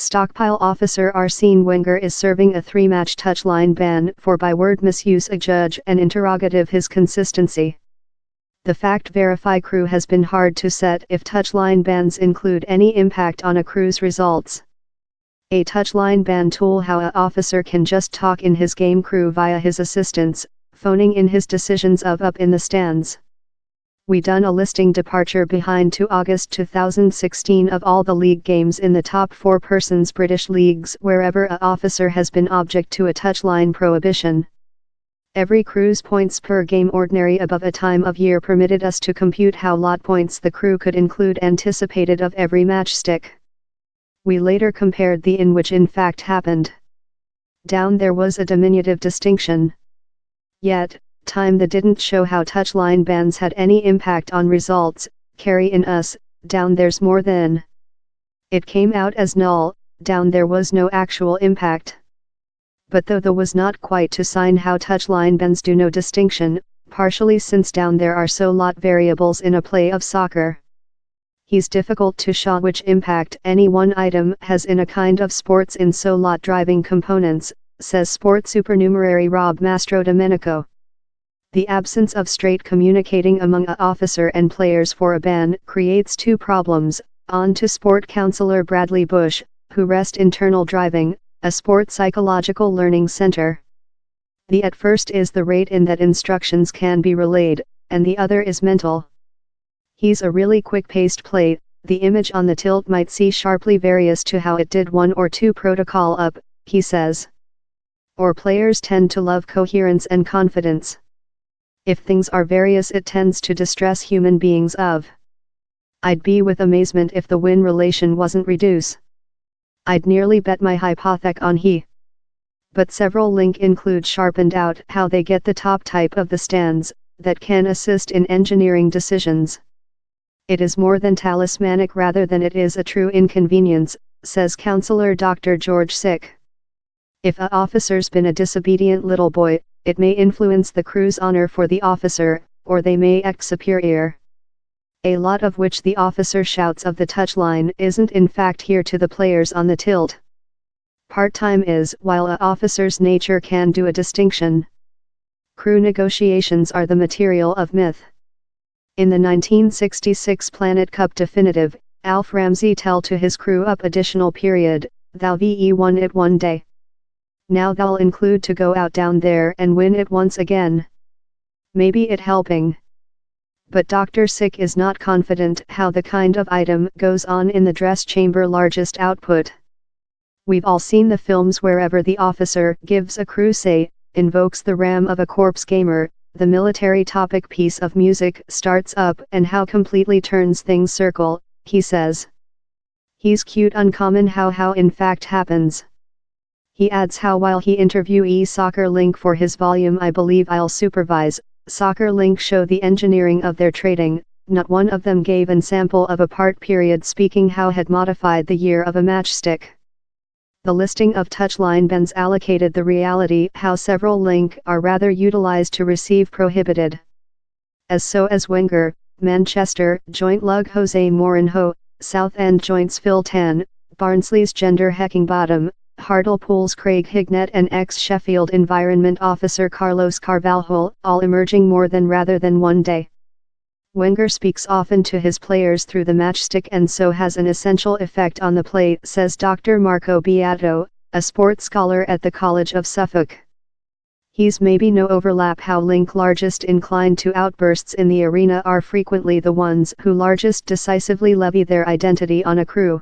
Stockpile officer Arsene Wenger is serving a 3-match touchline ban for by-word misuse. A judge and interrogative his consistency. The fact verify crew has been hard to set if touchline bans include any impact on a crew's results. A touchline ban tool how a officer can just talk in his game crew via his assistants, phoning in his decisions of up in the stands. We done a listing departure behind to August 2016 of all the league games in the top 4 persons British leagues wherever a officer has been object to a touchline prohibition. Every crew's points per game ordinary above a time of year permitted us to compute how lot points the crew could include anticipated of every matchstick. We later compared the in which in fact happened. Down there was a diminutive distinction. Yet, time that didn't show how touchline bans had any impact on results. Carry in us, down there's more than. It came out as null, down there was no actual impact. But though the was not quite to sign how touchline bans do no distinction, partially since down there are so lot variables in a play of soccer. He's difficult to show which impact any one item has in a kind of sports in so lot driving components, says sport supernumerary Rob Mastrodomenico. The absence of straight communicating among a officer and players for a ban creates 2 problems, on to sport counselor Bradley Bush, who rest internal driving, a sport psychological learning center. The at first is the rate in that instructions can be relayed, and the other is mental. He's a really quick-paced play, the image on the tilt might see sharply various to how it did 1 or 2 protocol up, he says. Or players tend to love coherence and confidence. If things are various it tends to distress human beings of. I'd be with amazement if the win relation wasn't reduce. I'd nearly bet my hypothec on he. But several link include sharpened out how they get the top type of the stands, that can assist in engineering decisions. It is more than talismanic rather than it is a true inconvenience, says counselor Dr. George Sick. If a officer's been a disobedient little boy, it may influence the crew's honor for the officer, or they may act superior. A lot of which the officer shouts of the touchline isn't in fact here to the players on the tilt. Part-time is while a officer's nature can do a distinction. Crew negotiations are the material of myth. In the 1966 Planet Cup definitive, Alf Ramsey tell to his crew up additional period, thou ve won it one day. Now thou'll include to go out down there and win it once again. Maybe it helping. But Dr. Sick is not confident how the kind of item goes on in the dress chamber largest output. We've all seen the films wherever the officer gives a crew say, invokes the ram of a corpse gamer, the military topic piece of music starts up and how completely turns things circle, he says. He's cute uncommon how in fact happens. He adds how while he interviewee Soccer Link for his volume I Believe I'll Supervise, Soccer Link show the engineering of their trading, not one of them gave an sample of a part period speaking how had modified the year of a matchstick. The listing of touchline bans allocated the reality how several link are rather utilized to receive prohibited. As so as Wenger, Manchester, joint lug Jose Mourinho, Southend joints Phil Tan, Barnsley's gender Heckingbottom, Hartlepool's Craig Hignett and ex-Sheffield Environment Officer Carlos Carvalho, all emerging more than rather than one day. Wenger speaks often to his players through the matchstick and so has an essential effect on the play, says Dr. Marco Beato, a sports scholar at the College of Suffolk. He's maybe no overlap how link largest inclined to outbursts in the arena are frequently the ones who largest decisively levy their identity on a crew.